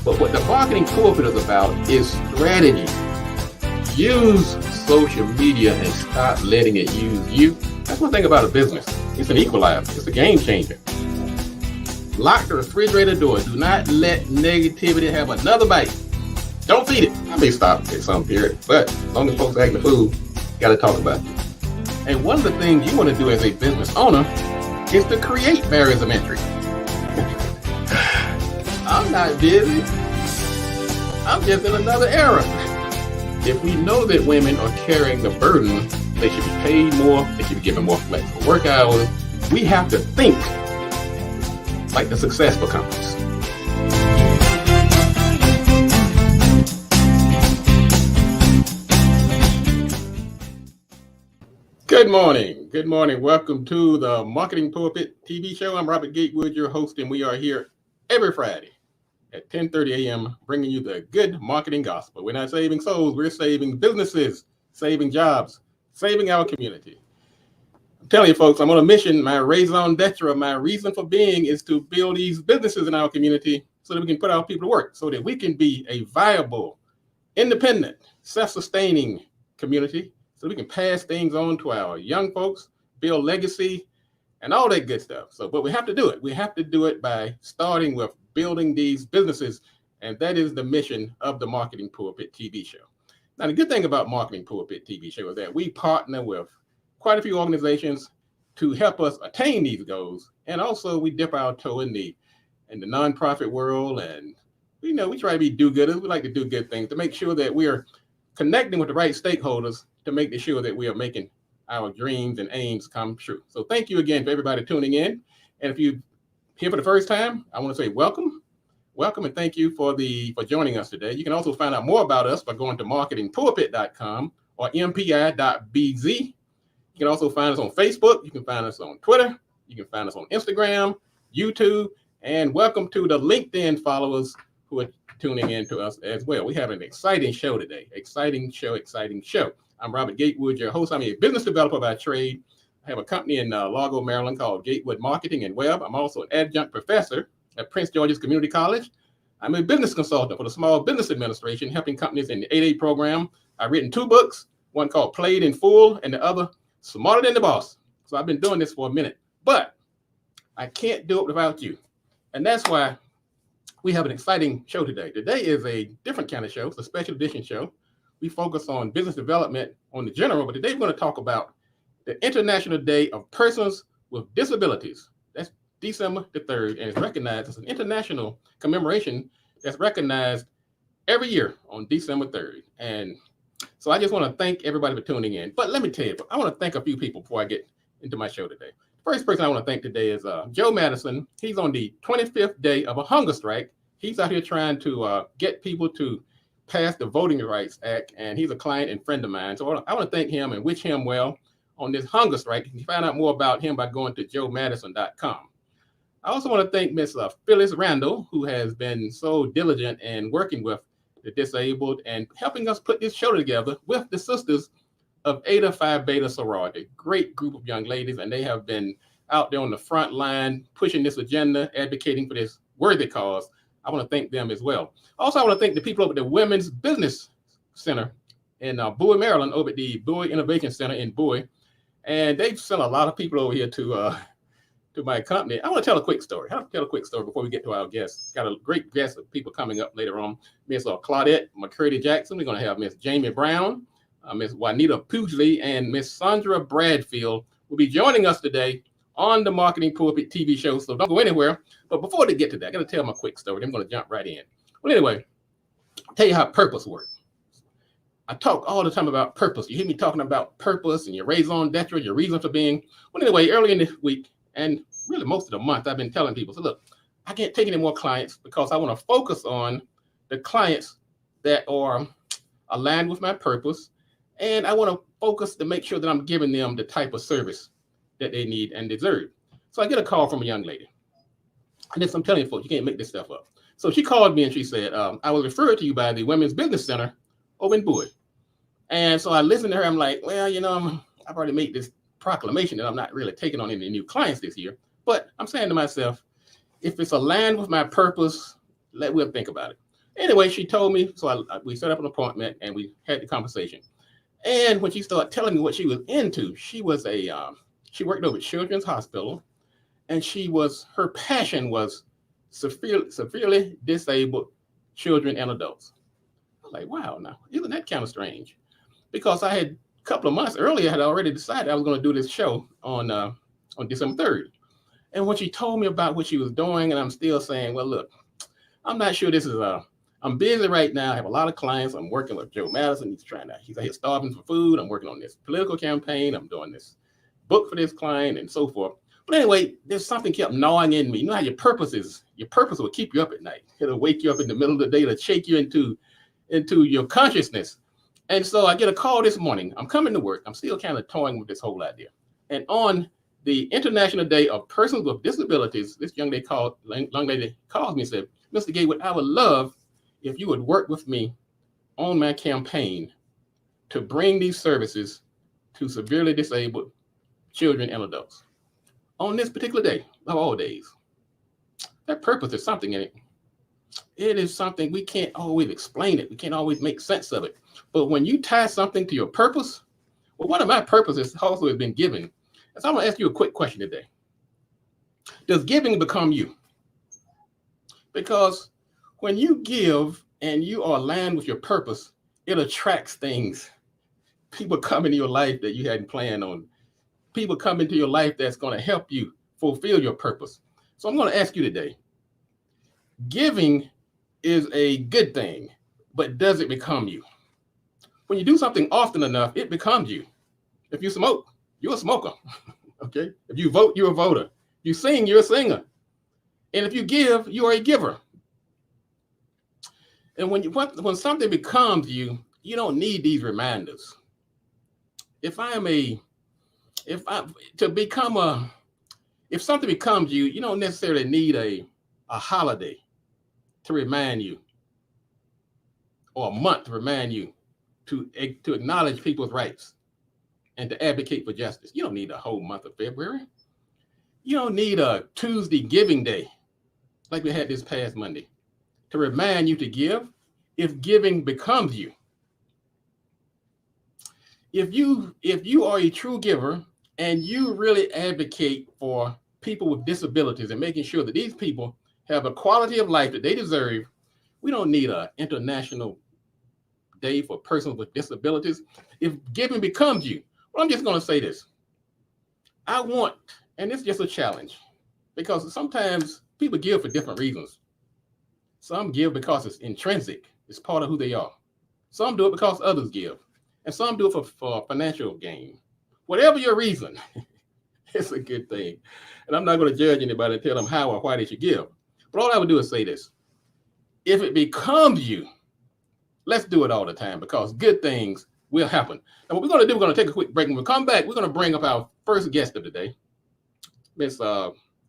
But what the marketing pulpit is about is strategy. Use social media and stop letting it use you. That's one thing about a business. It's an equalizer. It's a game changer. Lock the refrigerator door. Do not let negativity have another bite. Don't feed it. I may stop at some period, but as long as folks acting the fool, got to talk about it. And one of the things you want to do as a business owner is to create barriers of entry. I'm not busy. I'm just in another era. If we know that women are carrying the burden, they should be paid more, they should be given more flexible work hours. We have to think like the successful companies. Good morning. Good morning. Welcome to the Marketing Pulpit TV show. I'm Robert Gatewood, your host, and we are here every Friday at 10:30 a.m. bringing you the good marketing gospel. We're not saving souls. We're saving businesses, saving jobs, saving our community. I'm telling you, folks, I'm on a mission. My raison d'etre, my reason for being is to build these businesses in our community so that we can put our people to work, so that we can be a viable, independent, self-sustaining community, so we can pass things on to our young folks, build legacy, and all that good stuff. But we have to do it. We have to do it by starting with building these businesses, and that is the mission of the Marketing Pulpit TV show. Now, the good thing about Marketing Pulpit TV show is that we partner with quite a few organizations to help us attain these goals, and also we dip our toe in the nonprofit world, and we try to be do-gooders. We like to do good things to make sure that we are connecting with the right stakeholders to make sure that we are making our dreams and aims come true. So thank you again for everybody tuning in. And if you're here for the first time, I want to say welcome, and thank you for joining us today. You can also find out more about us by going to marketingpulpit.com or mpi.bz. You can also find us on Facebook. You can find us on Twitter. You can find us on Instagram, YouTube, and welcome to the LinkedIn followers who are tuning in to us as well. We have an exciting show today. Exciting show. I'm Robert Gatewood, your host. I'm a business developer by trade. I have a company in Largo, Maryland called Gatewood Marketing and Web. I'm also an adjunct professor at Prince George's Community College. I'm a business consultant for the Small Business Administration, helping companies in the 8A program. I've written 2 books, one called Played in Full and the other Smarter Than the Boss. So I've been doing this for a minute, but I can't do it without you. And that's why we have an exciting show today. Today is a different kind of show. It's a special edition show. We focus on business development on the general, but today we're going to talk about the International Day of Persons with Disabilities. That's December the 3rd, and it's recognized as an international commemoration that's recognized every year on December 3rd. And so I just want to thank everybody for tuning in. But let me tell you, I want to thank a few people before I get into my show today. The first person I want to thank today is Joe Madison. He's on the 25th day of a hunger strike. He's out here trying to get people to pass the Voting Rights Act, and he's a client and friend of mine. So I want to thank him and wish him well on this hunger strike. You can find out more about him by going to joemadison.com. I also want to thank Miss Phyllis Randall, who has been so diligent in working with the disabled and helping us put this show together with the sisters of Eta Phi Beta sorority. Great group of young ladies, and they have been out there on the front line pushing this agenda, advocating for this worthy cause. I want to thank them as well. Also, I want to thank the people over at the Women's Business Center in Bowie, Maryland, over at the Bowie Innovation Center in Bowie. And they've sent a lot of people over here to my company. I want to tell a quick story. Before we get to our guests. Got a great guest of people coming up later on. Miss Collette, Mccurdy Jackson. We're going to have Miss Jamie Brown, Miss Juanita Pugsley, and Miss Sandra Bradfield will be joining us today on the Marketing Pulpit TV show. So don't go anywhere. But before they get to that, I got to tell them a quick story. I'm going to jump right in. Well, anyway, I'll tell you how purpose works. I talk all the time about purpose. You hear me talking about purpose and your raison d'etre, your reason for being. Well, anyway, early in this week, and really most of the month, I've been telling people, so look, I can't take any more clients because I want to focus on the clients that are aligned with my purpose. And I want to focus to make sure that I'm giving them the type of service that they need and deserve. So I get a call from a young lady. And this, I'm telling you folks, you can't make this stuff up. So she called me and she said, I was referred to you by the Women's Business Center over in Bowie. And so I listened to her. I'm like, well, I've already made this proclamation that I'm not really taking on any new clients this year. But I'm saying to myself, if it's aligned with my purpose, we'll think about it. Anyway, she told me, so we set up an appointment and we had the conversation. And when she started telling me what she was into, she was she worked over at Children's Hospital, and her passion was severely disabled children and adults. I was like, wow, now isn't that kind of strange? Because I had a couple of months earlier had already decided I was going to do this show on December 3rd. And when she told me about what she was doing, and I'm still saying, well, look, I'm not sure this is I'm busy right now. I have a lot of clients. I'm working with Joe Madison. He's out here starving for food. I'm working on this political campaign. I'm doing this book for this client and so forth. But anyway, there's something kept gnawing in me. You know how your purpose will keep you up at night. It'll wake you up in the middle of the day to shake you into your consciousness. And so I get a call this morning. I'm coming to work. I'm still kind of toying with this whole idea. And on the International Day of Persons with Disabilities, this young lady calls me and said, Mr. Gatewood, I would love if you would work with me on my campaign to bring these services to severely disabled children and adults on this particular day of all days. That purpose is something in it. It is something we can't always explain it. We can't always make sense of it. But when you tie something to your purpose, well, one of my purposes also has been giving. And so I'm gonna ask you a quick question today. Does giving become you? Because when you give and you are aligned with your purpose, it attracts things. People come into your life that you hadn't planned on. People come into your life that's going to help you fulfill your purpose. So I'm going to ask you today, giving is a good thing, but does it become you? When you do something often enough, it becomes you. If you smoke, you're a smoker. Okay? If you vote, you're a voter. You sing, you're a singer. And if you give, you are a giver. And when something becomes you, you don't need these reminders. If something becomes you, you don't necessarily need a holiday to remind you, or a month to remind you to acknowledge people's rights and to advocate for justice. You don't need a whole month of February. You don't need a Tuesday giving day like we had this past Monday to remind you to give if giving becomes you. If you are a true giver and you really advocate for people with disabilities and making sure that these people have a quality of life that they deserve, we don't need an international day for persons with disabilities. If giving becomes you, well, I'm just going to say this. And it's just a challenge, because sometimes people give for different reasons. Some give because it's intrinsic. It's part of who they are. Some do it because others give. And some do it for financial gain. Whatever your reason, it's a good thing. And I'm not going to judge anybody and tell them how or why they should give. But all I would do is say this. If it becomes you, let's do it all the time, because good things will happen. And what we're going to do, we're going to take a quick break. When we come back, we're going to bring up our first guest of the day, Miss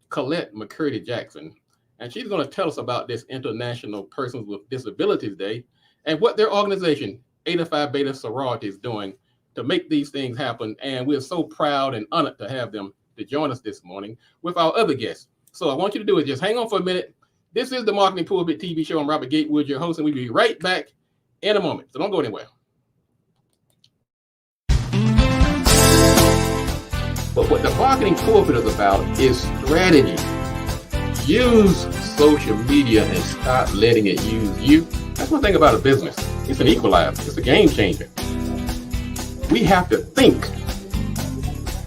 Collette Mccurdy Jackson. And she's going to tell us about this International Persons with Disabilities Day and what their organization, 85 Beta Sorority, is doing to make these things happen. And we're so proud and honored to have them to join us this morning with our other guests. So I want you to do is just hang on for a minute. This is the Marketing Pulpit TV show. I'm Robert Gatewood, your host, and we'll be right back in a moment. So don't go anywhere. But what the Marketing Pulpit is about is strategy. Use social media and stop letting it use you. That's one thing about a business. It's an equalizer. It's a game changer. We have to think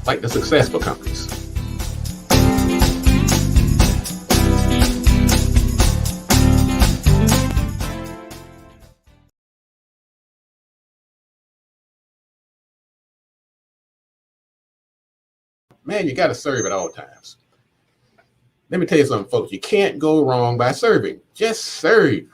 like the successful companies. Man, you got to serve at all times. Let me tell you something, folks. You can't go wrong by serving. Just serve.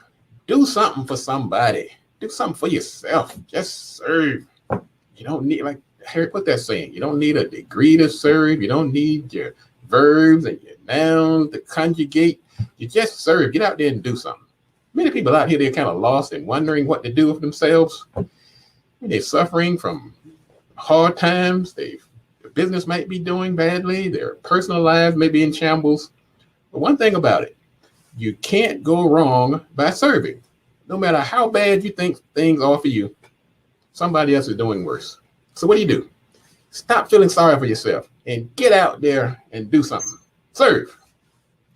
Do something for somebody. Do something for yourself. Just serve. You don't need, like Harry put that saying, you don't need a degree to serve. You don't need your verbs and your nouns to conjugate. You just serve. Get out there and do something. Many people out here, they're kind of lost and wondering what to do with themselves. They're suffering from hard times. Their business might be doing badly. Their personal lives may be in shambles. But one thing about it, you can't go wrong by serving. No matter how bad you think things are for you, somebody else is doing worse. So what do? Stop feeling sorry for yourself and get out there and do something. Serve.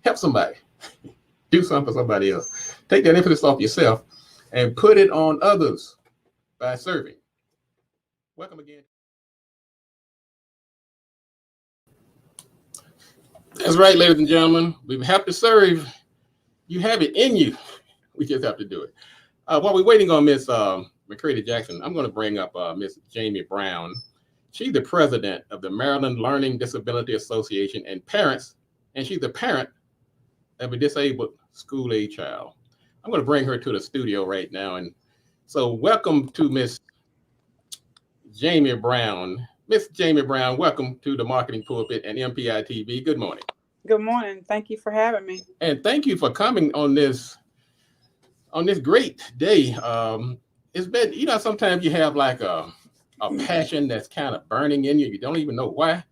Help somebody. Do something for somebody else. Take that emphasis off yourself and put it on others by serving. Welcome again. That's right, ladies and gentlemen. We have to serve. You have it in you. We just have to do it. While we're waiting on Miss Mccurdy Jackson, I'm going to bring up Miss Jamie Brown. She's the president of the Maryland Learning Disability Association and parents, and she's the parent of a disabled school-age child. I'm going to bring her to the studio right now. And so welcome to Miss Jamie Brown. Miss Jamie Brown, welcome to the Marketing Pulpit and MPI TV. Good morning. Good morning. Thank you for having me. And thank you for coming on this great day. It's been, sometimes you have like a passion that's kind of burning in you. You don't even know why.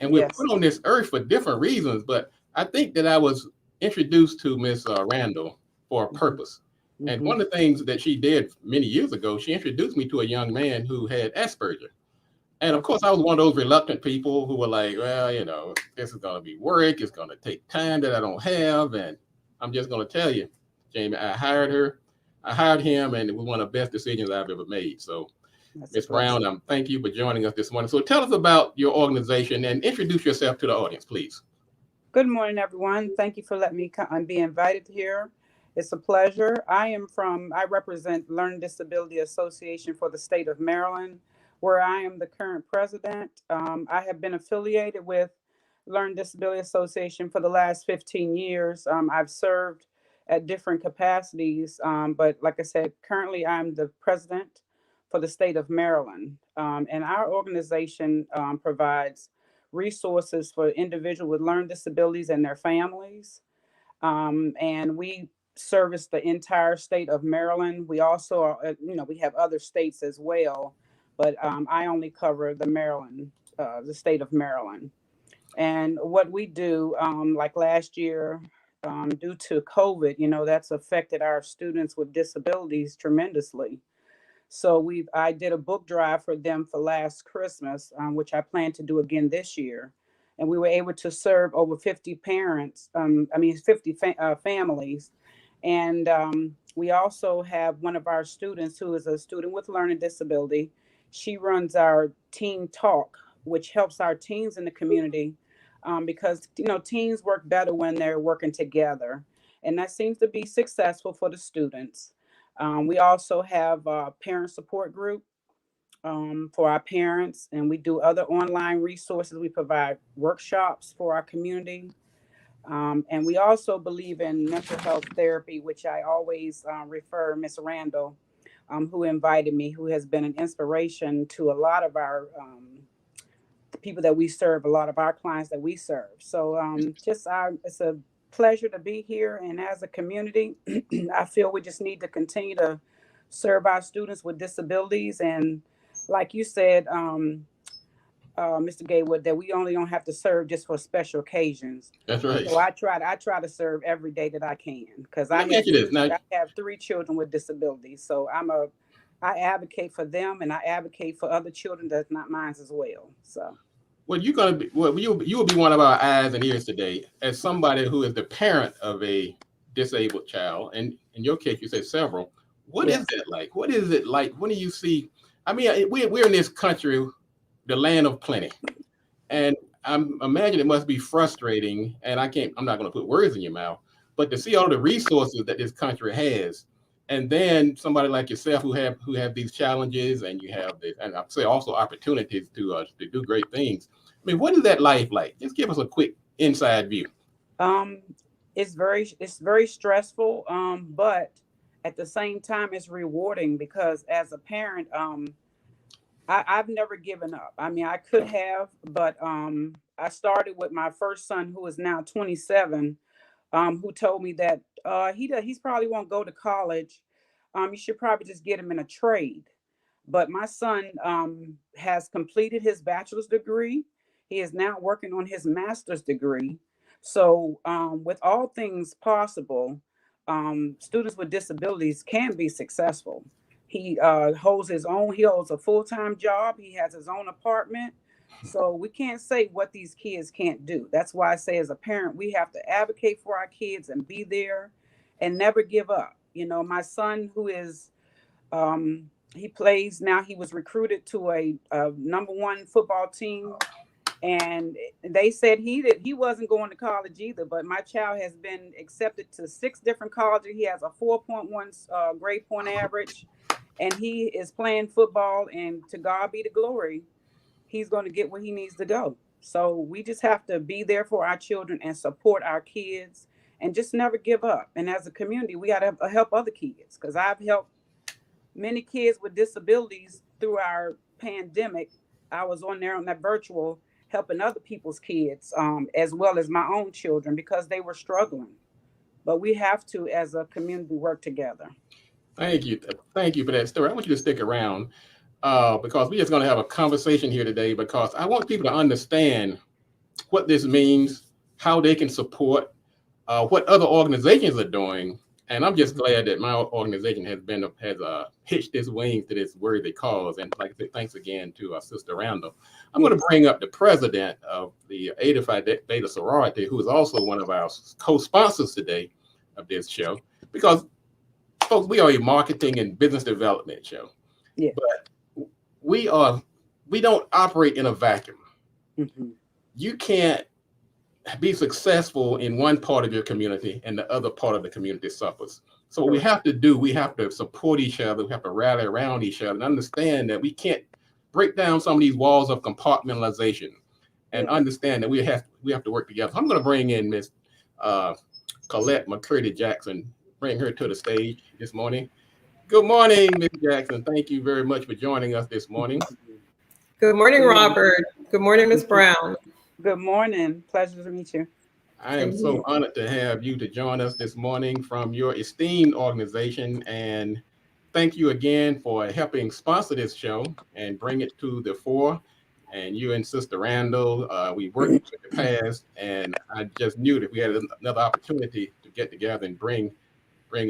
And we're put on this earth for different reasons. But I think that I was introduced to Miss Randall for a purpose. Mm-hmm. And one of the things that she did many years ago, she introduced me to a young man who had Asperger. And of course, I was one of those reluctant people who were like, well, this is going to be work. It's going to take time that I don't have. And I'm just going to tell you, Jamie, I hired him, and it was one of the best decisions I've ever made. So, Ms. Brown, thank you for joining us this morning. So tell us about your organization and introduce yourself to the audience, please. Good morning, everyone. Thank you for letting me be invited here. It's a pleasure. I represent Learning Disability Association for the state of Maryland, where I am the current president. I have been affiliated with Learning Disability Association for the last 15 years. I've served at different capacities, but like I said, currently I'm the president for the state of Maryland. And our organization provides resources for individuals with learning disabilities and their families. And we service the entire state of Maryland. We also are, we have other states as well, but I only cover the state of Maryland. And what we do, like last year, due to COVID, that's affected our students with disabilities tremendously. So I did a book drive for them for last Christmas, which I plan to do again this year. And we were able to serve over 50 parents, 50 families. And we also have one of our students who is a student with learning disability. She runs our Teen Talk, which helps our teens in the community because, teens work better when they're working together. And that seems to be successful for the students. We also have a parent support group for our parents, and we do other online resources. We provide workshops for our community. And we also believe in mental health therapy, which I always refer Miss Randall, who invited me, who has been an inspiration to a lot of our the people that we serve, a lot of our clients that we serve. So it's a pleasure to be here. And as a community, I feel we just need to continue to serve our students with disabilities. And like you said, Mr. Gaywood, that we only don't have to serve just for special occasions. That's right. So I try to serve every day that I can, because I have 3 children with disabilities. So I advocate for them, and I advocate for other children that's not mine as well. So. Well, you will be one of our eyes and ears today as somebody who is the parent of a disabled child. And in your case, you said several. What is that like? What is it like? When do you see? I mean, we're in this country, the land of plenty, and I imagine it must be frustrating. And I'm not going to put words in your mouth, but to see all the resources that this country has, and then somebody like yourself who have these challenges, and you have this, and I say also opportunities to do great things. I mean, what is that life like? Just give us a quick inside view. It's very stressful, but at the same time, it's rewarding, because as a parent, I've never given up. I mean, I could have, but I started with my first son, who is now 27, who told me that he's probably won't go to college. You should probably just get him in a trade. But my son has completed his bachelor's degree. He is now working on his master's degree. So with all things possible, students with disabilities can be successful. He holds his own. He holds a full-time job. He has his own apartment. So we can't say what these kids can't do. That's why I say, as a parent, we have to advocate for our kids and be there and never give up. You know, my son, who is he plays now. He was recruited to a number one football team, and they said he wasn't going to college either. But my child has been accepted to 6 different colleges. He has a 4.1 grade point average, and he is playing football. And to God be the glory, he's going to get where he needs to go. So we just have to be there for our children and support our kids, and just never give up. And as a community, we got to help other kids, because I've helped many kids with disabilities through our pandemic. I was on there on that virtual, helping other people's kids, as well as my own children, because they were struggling. But we have to, as a community, work together. Thank you for that story. I want you to stick around because we're just going to have a conversation here today, because I want people to understand what this means, how they can support, what other organizations are doing. And I'm just glad that my organization has hitched its wings to this worthy cause. And like I said, thanks again to our sister Randall. I'm going to bring up the president of the Eta Phi Beta sorority, who is also one of our co-sponsors today of this show, because folks, we are a marketing and business development show. Yeah. But we don't operate in a vacuum. Mm-hmm. You can't be successful in one part of your community and the other part of the community suffers. So what we have to do, we have to support each other. We have to rally around each other and understand that we can't break down some of these walls of compartmentalization, and understand that we have to work together. So I'm going to bring in Miss Collette Mccurdy Jackson, bring her to the stage this morning. Good morning, Ms. Jackson. Thank you very much for joining us this morning. Good morning, Robert. Good morning, Ms. Brown. Good morning. Pleasure to meet you. I am so honored to have you to join us this morning from your esteemed organization. And thank you again for helping sponsor this show and bring it to the fore. And you and Sister Randall, we worked in the past, and I just knew that we had another opportunity to get together and bring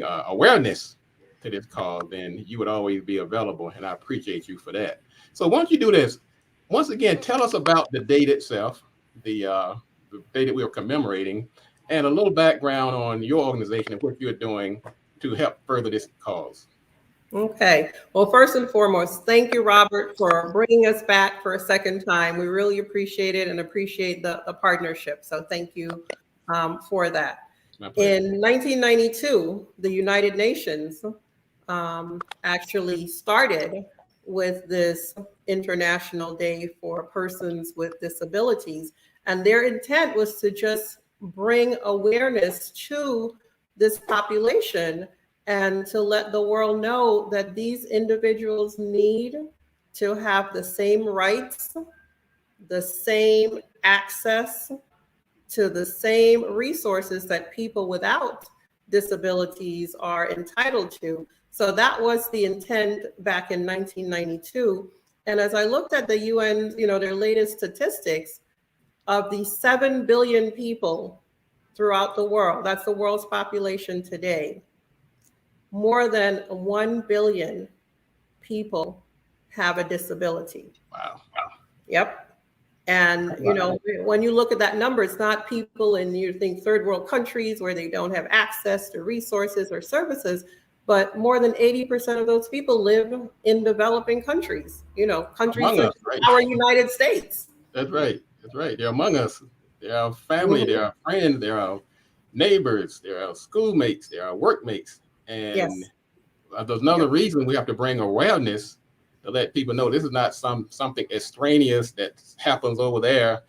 awareness to this cause, then you would always be available, and I appreciate you for that. So why don't you do this? Once again, tell us about the date itself, the day that we are commemorating, and a little background on your organization and what you're doing to help further this cause. Okay. Well, first and foremost, thank you, Robert, for bringing us back for a second time. We really appreciate it and appreciate the partnership. So thank you for that. In 1992, the United Nations actually started with this International Day for Persons with Disabilities. And their intent was to just bring awareness to this population and to let the world know that these individuals need to have the same rights, the same access to the same resources that people without disabilities are entitled to. So that was the intent back in 1992. And as I looked at the UN, their latest statistics, of the 7 billion people throughout the world, that's the world's population today, more than 1 billion people have a disability. Wow. Yep. And, when you look at that number, it's not people in, you think, third world countries where they don't have access to resources or services, but more than 80% of those people live in developing countries, countries like our United States. That's right. That's right. They're among us. They're our family. They're our friends. They're our neighbors. They're our schoolmates. They're our workmates. And there's another reason we have to bring awareness to let people know this is not something extraneous that happens over there,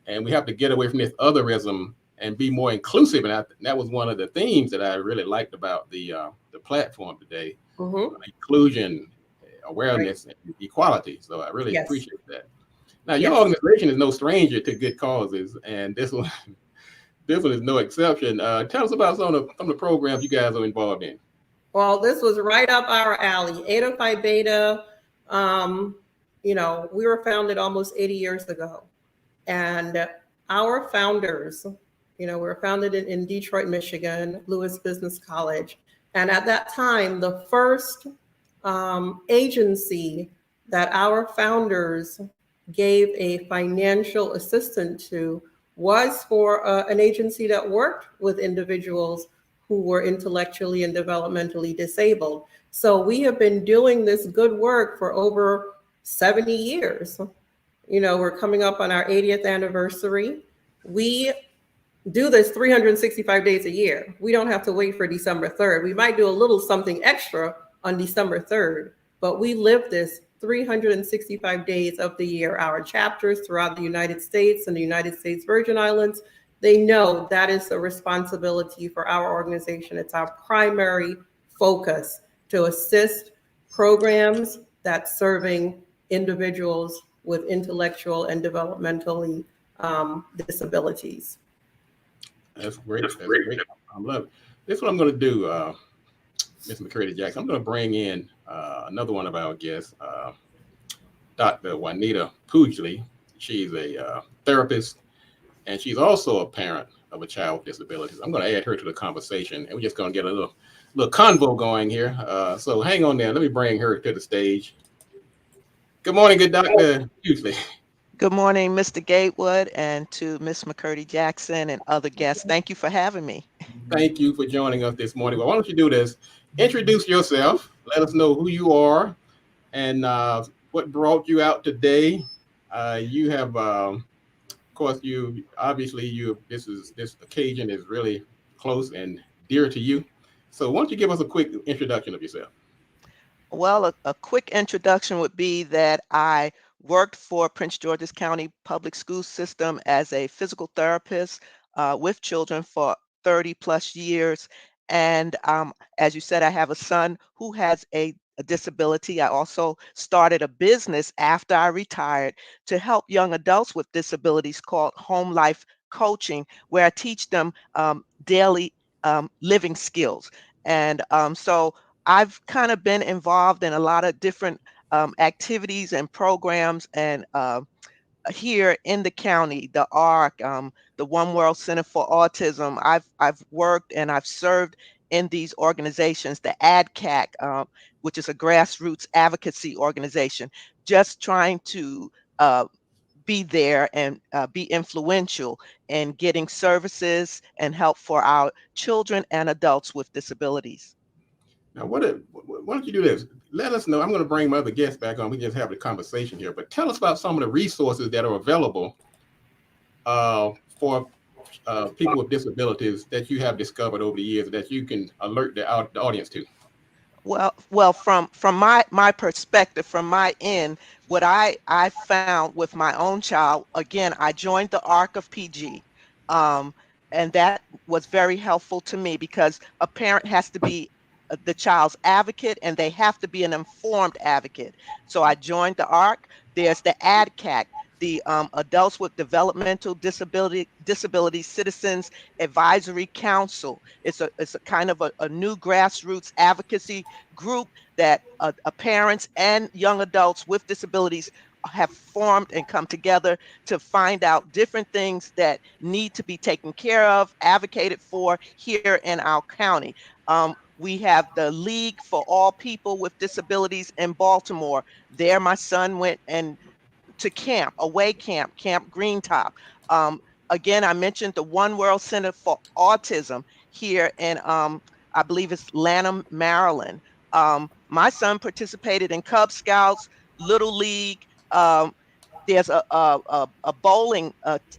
and we have to get away from this otherism and be more inclusive. And that was one of the themes that I really liked about the platform today: inclusion, awareness, and equality. So I really appreciate that. Now, your organization is no stranger to good causes, and this one is no exception. Tell us about some of the programs you guys are involved in. Well, this was right up our alley. Eta Phi Beta, we were founded almost 80 years ago. And our founders You know, we were founded in Detroit, Michigan, Lewis Business College. And at that time, the first agency that our founders gave a financial assistance to was for an agency that worked with individuals who were intellectually and developmentally disabled. So we have been doing this good work for over 70 years. You know, we're coming up on our 80th anniversary. We do this 365 days a year. We don't have to wait for December 3rd. We might do a little something extra on December 3rd, but we live this 365 days of the year. Our chapters throughout the United States and the United States Virgin Islands, they know that is a responsibility for our organization. It's our primary focus to assist programs that's serving individuals with intellectual and developmentally disabilities. That's great. That's great. I love it. This is what I'm going to do, Ms. Mccurdy Jackson. I'm going to bring in another one of our guests, Dr. Juanita Pughley. She's a therapist, and she's also a parent of a child with disabilities. I'm going to add her to the conversation, and we're just going to get a little convo going here. So hang on there. Let me bring her to the stage. Good morning, good Dr. Pughley. Good morning, Mr. Gatewood, and to Ms. Mccurdy Jackson and other guests. Thank you for having me. Thank you for joining us this morning. Well, why don't you do this? Introduce yourself. Let us know who you are and what brought you out today. You have, of course, this occasion is really close and dear to you. So why don't you give us a quick introduction of yourself? Well, a quick introduction would be that I worked for Prince George's County Public School System as a physical therapist with children for 30 plus years. And as you said, I have a son who has a disability. I also started a business after I retired to help young adults with disabilities called Home Life Coaching, where I teach them daily living skills. And so I've kind of been involved in a lot of different activities and programs, and here in the county, the ARC, the One World Center for Autism. I've worked and I've served in these organizations, the ADCAC, which is a grassroots advocacy organization, just trying to be there and be influential in getting services and help for our children and adults with disabilities. Now, why don't you do this? Let us know. I'm going to bring my other guests back on. We just have a conversation here, but tell us about some of the resources that are available for people with disabilities that you have discovered over the years that you can alert the audience to. Well, from my perspective, from my end, what I found with my own child, again, I joined the ARC of PG, and that was very helpful to me because a parent has to be the child's advocate, and they have to be an informed advocate. So I joined the ARC. There's the ADCAC, the Adults with Developmental Disability Citizens Advisory Council. It's a kind of a new grassroots advocacy group that parents and young adults with disabilities have formed and come together to find out different things that need to be taken care of, advocated for here in our county. We have the League for All People with Disabilities in Baltimore. There, my son went to camp, Camp Greentop. Again, I mentioned the One World Center for Autism here in, I believe it's Lanham, Maryland. My son participated in Cub Scouts, Little League. There's a bowling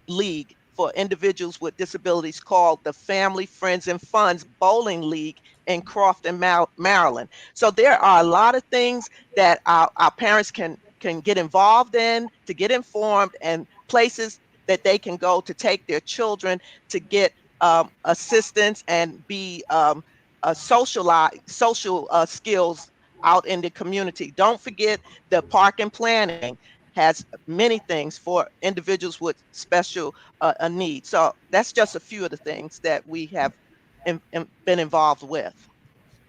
league for individuals with disabilities called the Family, Friends, and Funds Bowling League in Crofton, Maryland. So there are a lot of things that our parents can get involved in, to get informed, and places that they can go to take their children to get assistance and be social skills out in the community. Don't forget the park and planning has many things for individuals with special needs. So that's just a few of the things that we have been involved with.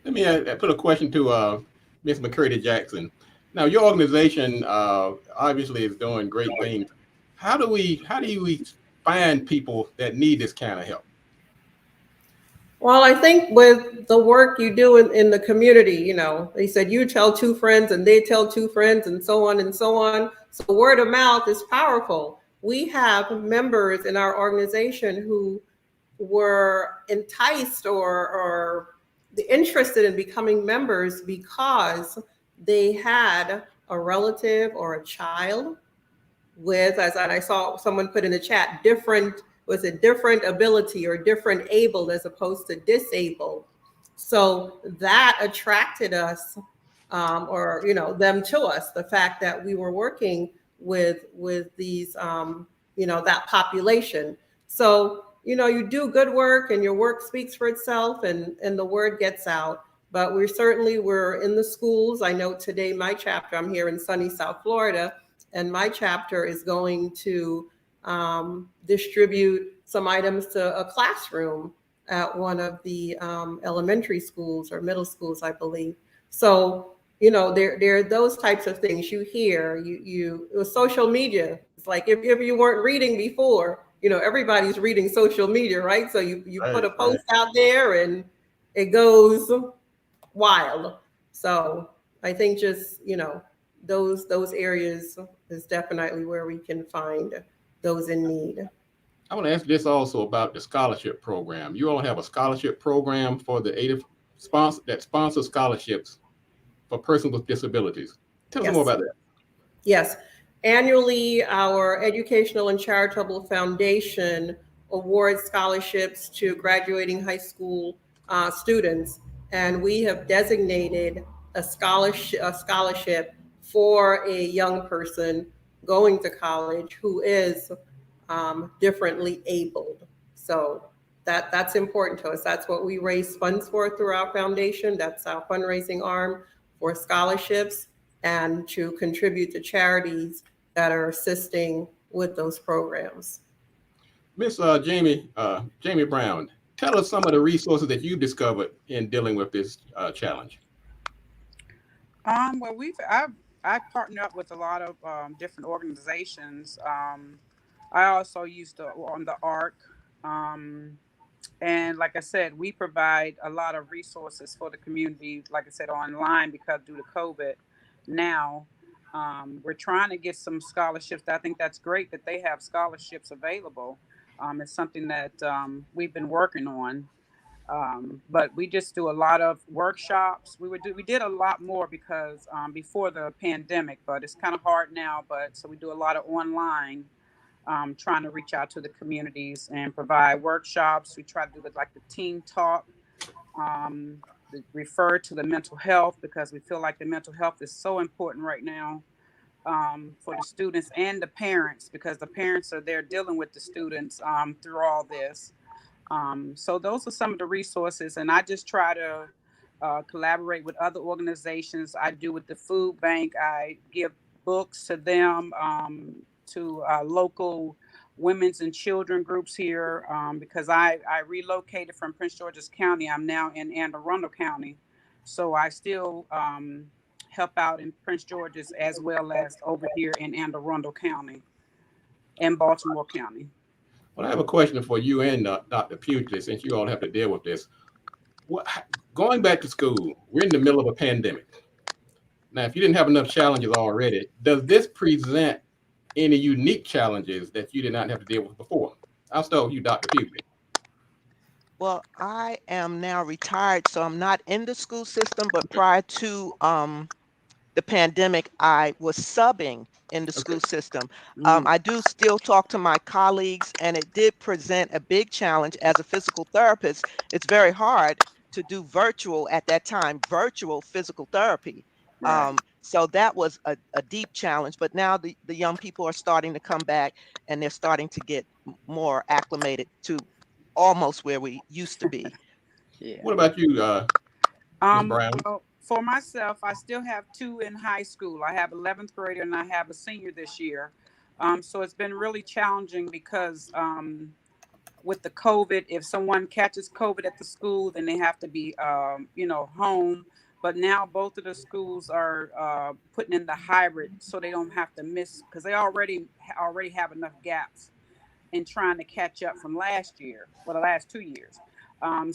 Let me put a question to Ms. Mccurdy Jackson. Now, your organization obviously is doing great things. How do we find people that need this kind of help? Well, I think with the work you do in the community, they said you tell two friends and they tell two friends and so on and so on. So word of mouth is powerful. We have members in our organization who were enticed or interested in becoming members because they had a relative or a child with, as I saw someone put in the chat, different ability or different able as opposed to disabled. So that attracted us, or them to us. The fact that we were working with these, that population. So you do good work, and your work speaks for itself, and the word gets out. But we're in the schools. I know today my chapter. I'm here in sunny South Florida, and my chapter is going to distribute some items to a classroom at one of the elementary schools or middle schools, I believe. So, there are those types of things you hear. With social media, it's like if you weren't reading before, everybody's reading social media, right? So you put a post out there and it goes wild. So I think just, those areas is definitely where we can find those in need. I want to ask this also about the scholarship program. You all have a scholarship program for the ADA that sponsors scholarships for persons with disabilities. Tell us more about that. Yes. Annually, our Educational and Charitable Foundation awards scholarships to graduating high school students, and we have designated a scholarship for a young person going to college who is differently abled. So that's important to us. That's what we raise funds for through our foundation. That's our fundraising arm for scholarships and to contribute to charities that are assisting with those programs. Miss Jamie Brown, tell us some of the resources that you discovered in dealing with this challenge. Well, I've partnered up with a lot of different organizations. I also used on the ARC. And like I said, we provide a lot of resources for the community, like I said, online, because due to COVID now, we're trying to get some scholarships. I think that's great that they have scholarships available. It's something that we've been working on. But we just do a lot of workshops. We did a lot more because before the pandemic, but it's kind of hard now. But so we do a lot of online, trying to reach out to the communities and provide workshops. We try to do like the team talk, refer to the mental health, because we feel like the mental health is so important right now, for the students and the parents, because the parents are there dealing with the students through all this. So those are some of the resources, and I just try to collaborate with other organizations. I do with the food bank. I give books to them, to local women's and children groups here, because I relocated from Prince George's County. I'm now in Anne Arundel County, so I still help out in Prince George's as well as over here in Anne Arundel County and Baltimore County. Well, I have a question for you and Dr. Pugley, since you all have to deal with this. Going back to school, we're in the middle of a pandemic. Now, if you didn't have enough challenges already, does this present any unique challenges that you did not have to deal with before? I'll start with you, Dr. Pugley. Well, I am now retired, so I'm not in the school system, but prior to the pandemic, I was subbing in the school system. I do still talk to my colleagues, and it did present a big challenge as a physical therapist. It's very hard to do virtual at that time, virtual physical therapy. Right. So that was a deep challenge, but now the young people are starting to come back, and they're starting to get more acclimated to almost where we used to be. Yeah. What about you, Ms. Brown? Well, for myself, I still have two in high school. I have 11th grader and I have a senior this year. So it's been really challenging because with the COVID, if someone catches COVID at the school, then they have to be, home. But now both of the schools are putting in the hybrid, so they don't have to miss, because they already have enough gaps. and trying to catch up from last year, well, the last 2 years. I'm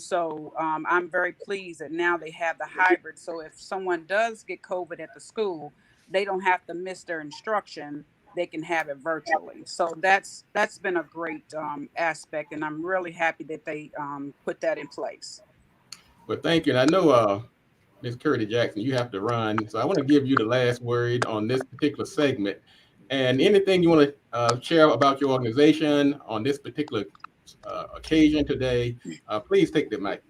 very pleased that now they have the hybrid. So if someone does get COVID at the school, they don't have to miss their instruction. They can have it virtually. So that's been a great aspect, and I'm really happy that they put that in place. Well, thank you. And I know, Ms. Mccurdy Jackson, you have to run. So I want to give you the last word on this particular segment. And anything you want to share about your organization on this particular occasion today, please take the mic.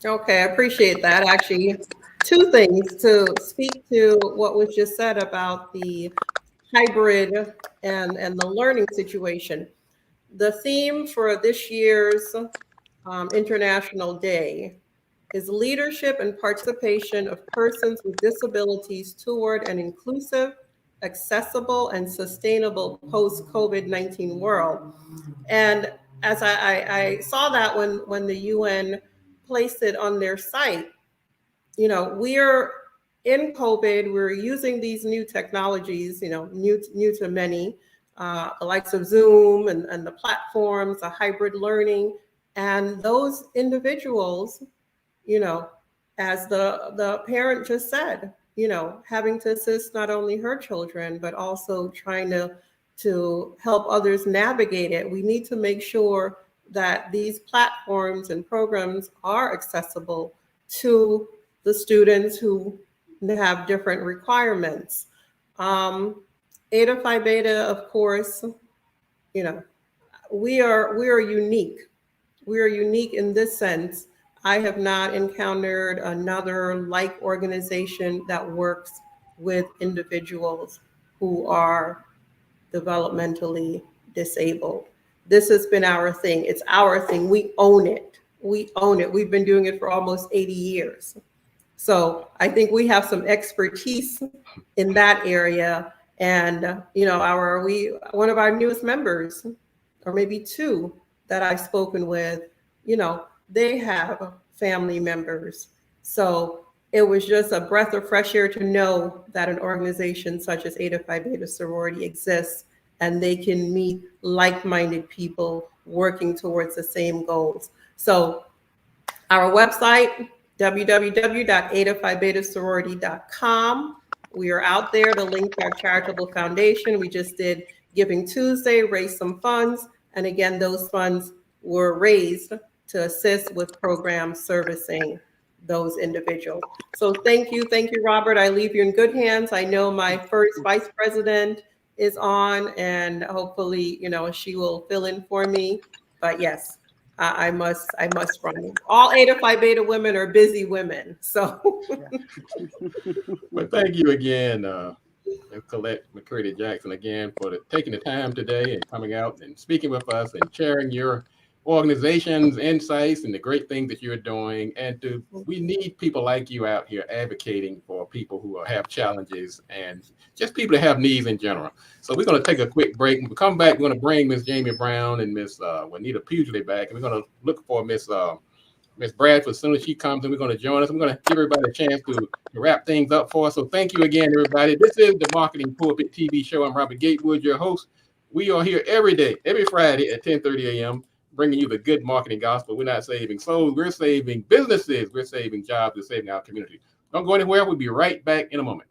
Okay, I appreciate that. Actually, two things to speak to what was just said about the hybrid and the learning situation. The theme for this year's International Day is leadership and participation of persons with disabilities toward an inclusive, accessible, and sustainable post-COVID-19 world. And as I saw that when the UN placed it on their site, you know, we're in COVID, we're using these new technologies, you know, new to many, the likes of Zoom and the platforms, the hybrid learning, and those individuals, you know, as the parent just said, you know, having to assist not only her children, but also trying to help others navigate it. We need to make sure that these platforms and programs are accessible to the students who have different requirements. Eta Phi Beta, of course, you know, we are unique. We are unique in this sense. I have not encountered another like organization that works with individuals who are developmentally disabled. This has been our thing. It's our thing. We own it. We own it. We've been doing it for almost 80 years. So I think we have some expertise in that area. And, you know, one of our newest members, or maybe two that I've spoken with, you know, they have family members. So it was just a breath of fresh air to know that an organization such as Eta Phi Beta Sorority exists and they can meet like-minded people working towards the same goals. So our website, www.etaphiBetaSorority.com. We are out there to link to our charitable foundation. We just did Giving Tuesday, raised some funds. And again, those funds were raised to assist with programs servicing those individuals. So thank you, Robert. I leave you in good hands. I know my first vice president is on, and hopefully, you know, she will fill in for me. But yes, I must run. All Eta Phi Beta women are busy women. So Well, thank you again, Collette Mccurdy Jackson, again, for taking the time today and coming out and speaking with us and sharing your organization's insights and the great things that you're doing. And we need people like you out here advocating for people who have challenges and just people that have needs in general. So we're going to take a quick break. When we come back, we're going to bring Miss Jamie Brown and Miss Juanita Pugley back, and we're going to look for Miss Bradfield. As soon as she comes and we're going to join us, I'm going to give everybody a chance to wrap things up for us. So thank you again, everybody. This is the Marketing Pulpit TV show. I'm Robert Gatewood, your host. We are here every day, every Friday at 10:30 a.m., bringing you the good marketing gospel. We're not saving souls. We're saving businesses. We're saving jobs. We're saving our community. Don't go anywhere. We'll be right back in a moment.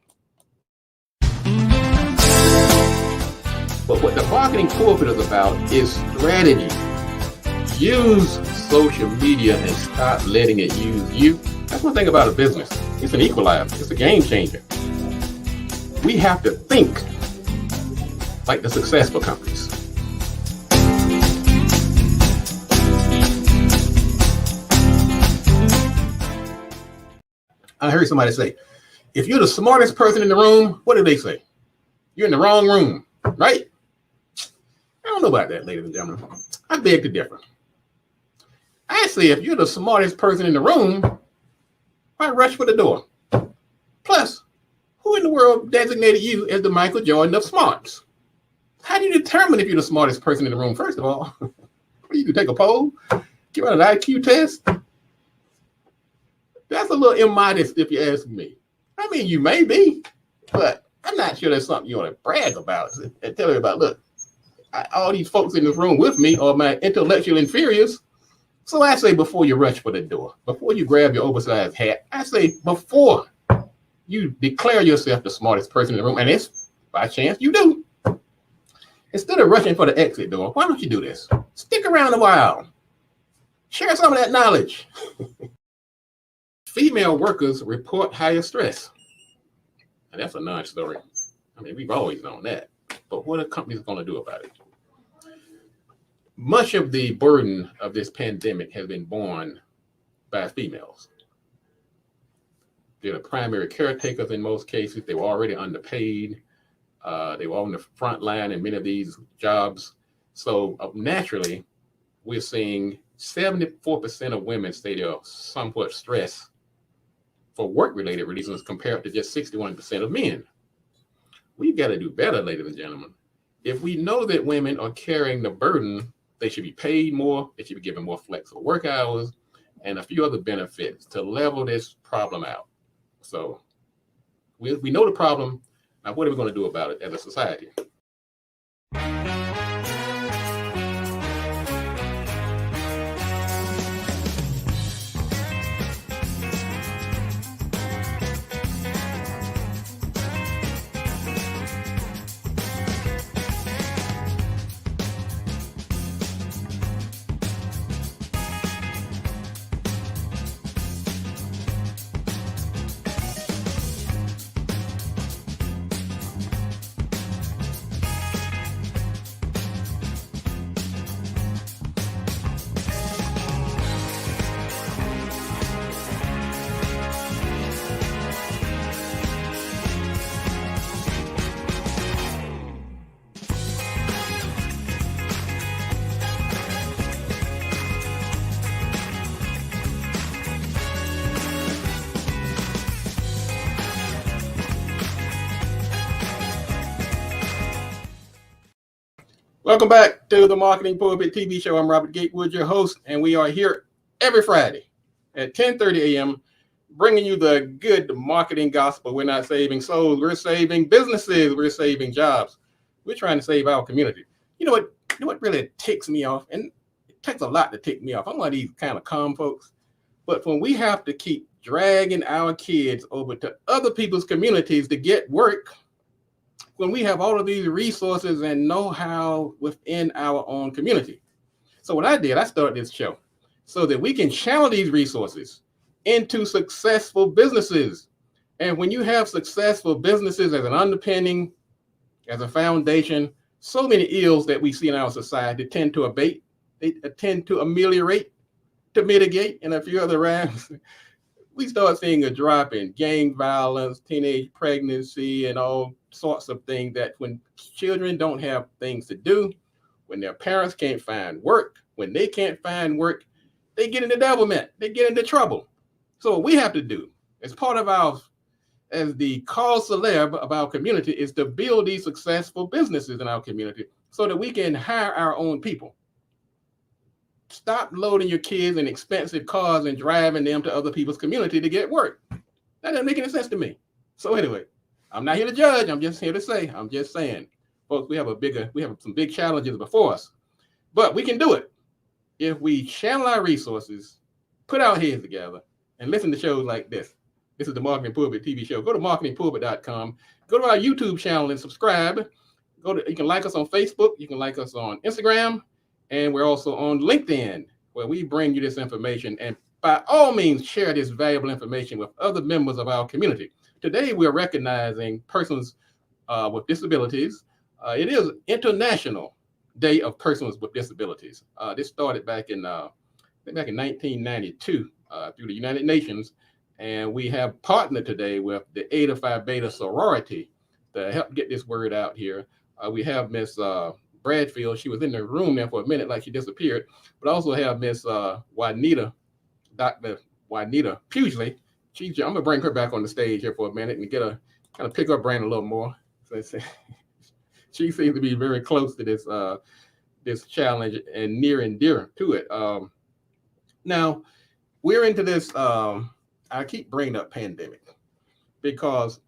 But what the Marketing Pulpit is about is strategy. Use social media and stop letting it use you. That's one thing about a business. It's an equalizer. It's a game changer. We have to think like the successful companies. I heard somebody say, if you're the smartest person in the room, what do they say? You're in the wrong room, right? I don't know about that, ladies and gentlemen. I beg to differ. I say, if you're the smartest person in the room, why rush for the door? Plus, who in the world designated you as the Michael Jordan of smarts? How do you determine if you're the smartest person in the room? First of all, you can take a poll, give out an IQ test. That's a little immodest if you ask me. I mean, you may be, but I'm not sure that's something you want to brag about and tell everybody, look, all these folks in this room with me are my intellectual inferiors. So I say before you rush for the door, before you grab your oversized hat, I say before you declare yourself the smartest person in the room, and it's by chance you do, instead of rushing for the exit door, why don't you do this? Stick around a while. Share some of that knowledge. Female workers report higher stress. And that's a non-story. I mean, we've always known that. But what are companies going to do about it? Much of the burden of this pandemic has been borne by females. They're the primary caretakers in most cases. They were already underpaid. They were on the front line in many of these jobs. So naturally, we're seeing 74% of women say they're somewhat stressed for work-related reasons compared to just 61% of men. We've got to do better, ladies and gentlemen. If we know that women are carrying the burden, they should be paid more, they should be given more flexible work hours, and a few other benefits to level this problem out. So we know the problem. Now, what are we going to do about it as a society? Welcome back to the Marketing Pulpit TV show. I'm Robert Gatewood, your host, and we are here every Friday at 10:30 a.m. bringing you the good marketing gospel. We're not saving souls. We're saving businesses. We're saving jobs. We're trying to save our community. You know what really ticks me off? And it takes a lot to tick me off. I'm one of these kind of calm folks. But when we have to keep dragging our kids over to other people's communities to get work, when we have all of these resources and know-how within our own community. So what I did, I started this show so that we can channel these resources into successful businesses. And when you have successful businesses as an underpinning, as a foundation, so many ills that we see in our society tend to abate, they tend to ameliorate, to mitigate, and a few other rhymes. We start seeing a drop in gang violence, teenage pregnancy, and all sorts of things that when children don't have things to do, when their parents can't find work, when they can't find work, they get into devilment, they get into trouble. So what we have to do as part of as the cause célèbre of our community is to build these successful businesses in our community so that we can hire our own people. Stop loading your kids in expensive cars and driving them to other people's community to get work. That doesn't make any sense to me. So anyway, I'm not here to judge. I'm just here to say, I'm just saying, folks, we have some big challenges before us, but we can do it if we channel our resources, put our heads together, and listen to shows like this. This is the Marketing Pulpit TV show. Go to marketingpulpit.com. Go to our YouTube channel and subscribe. You can like us on Facebook. You can like us on Instagram. And we're also on LinkedIn, where we bring you this information. And by all means, share this valuable information with other members of our community. Today, we're recognizing persons with disabilities. It is International Day of Persons with Disabilities. This started back in 1992 through the United Nations. And we have partnered today with the Eta Phi Beta sorority to help get this word out here. We have Miss Bradfield. She was in the room there for a minute, like she disappeared. But I also have Miss Juanita, Dr. Juanita Pugsley. I'm gonna bring her back on the stage here for a minute and get a kind of pick her brain a little more. So she seems to be very close to this challenge and near and dear to it. Now we're into this. I keep bringing up pandemic because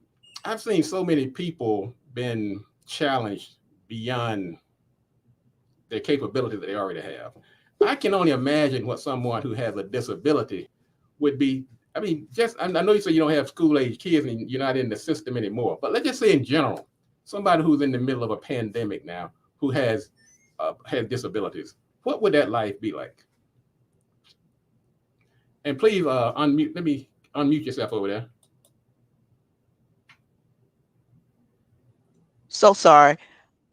I've seen so many people been challenged beyond their capability that they already have. I can only imagine what someone who has a disability would be. I mean, I know you say you don't have school-age kids and you're not in the system anymore, but let's just say in general, somebody who's in the middle of a pandemic now who has disabilities, what would that life be like? And please unmute. Let me unmute yourself over there. So sorry.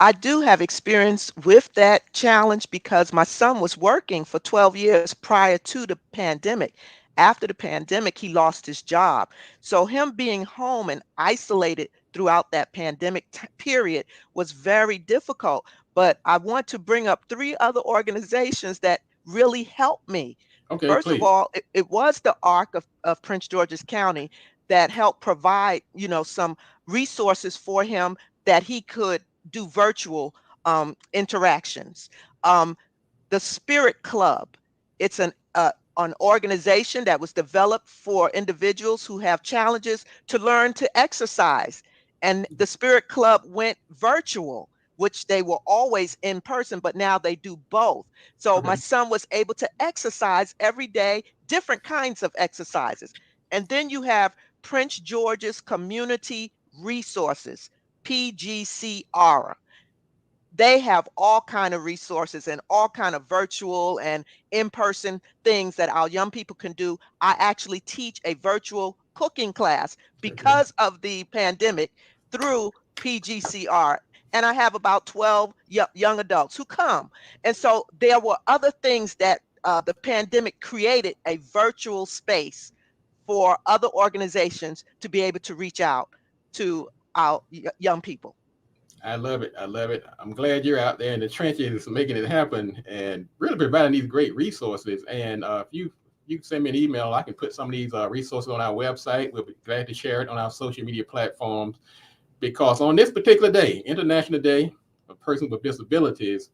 I do have experience with that challenge because my son was working for 12 years prior to the pandemic. After the pandemic, he lost his job. So him being home and isolated throughout that pandemic period was very difficult. But I want to bring up three other organizations that really helped me. Okay, First of please. all, it was the ARC of Prince George's County that helped provide, some resources for him that he could do virtual interactions. The Spirit Club, it's an organization that was developed for individuals who have challenges to learn to exercise. And the Spirit Club went virtual, which they were always in person, but now they do both. So my son was able to exercise every day, different kinds of exercises. And then you have Prince George's Community Resources, PGCR. They have all kind of resources and all kind of virtual and in-person things that our young people can do. I actually teach a virtual cooking class because of the pandemic through PGCR. And I have about 12 young adults who come. And so there were other things that the pandemic created a virtual space for other organizations to be able to reach out to our young people. I love it. I love it. I'm glad you're out there in the trenches making it happen and really providing these great resources. And if you can send me an email, I can put some of these resources on our website. We'll be glad to share it on our social media platforms, because on this particular day, International Day of Persons with Disabilities,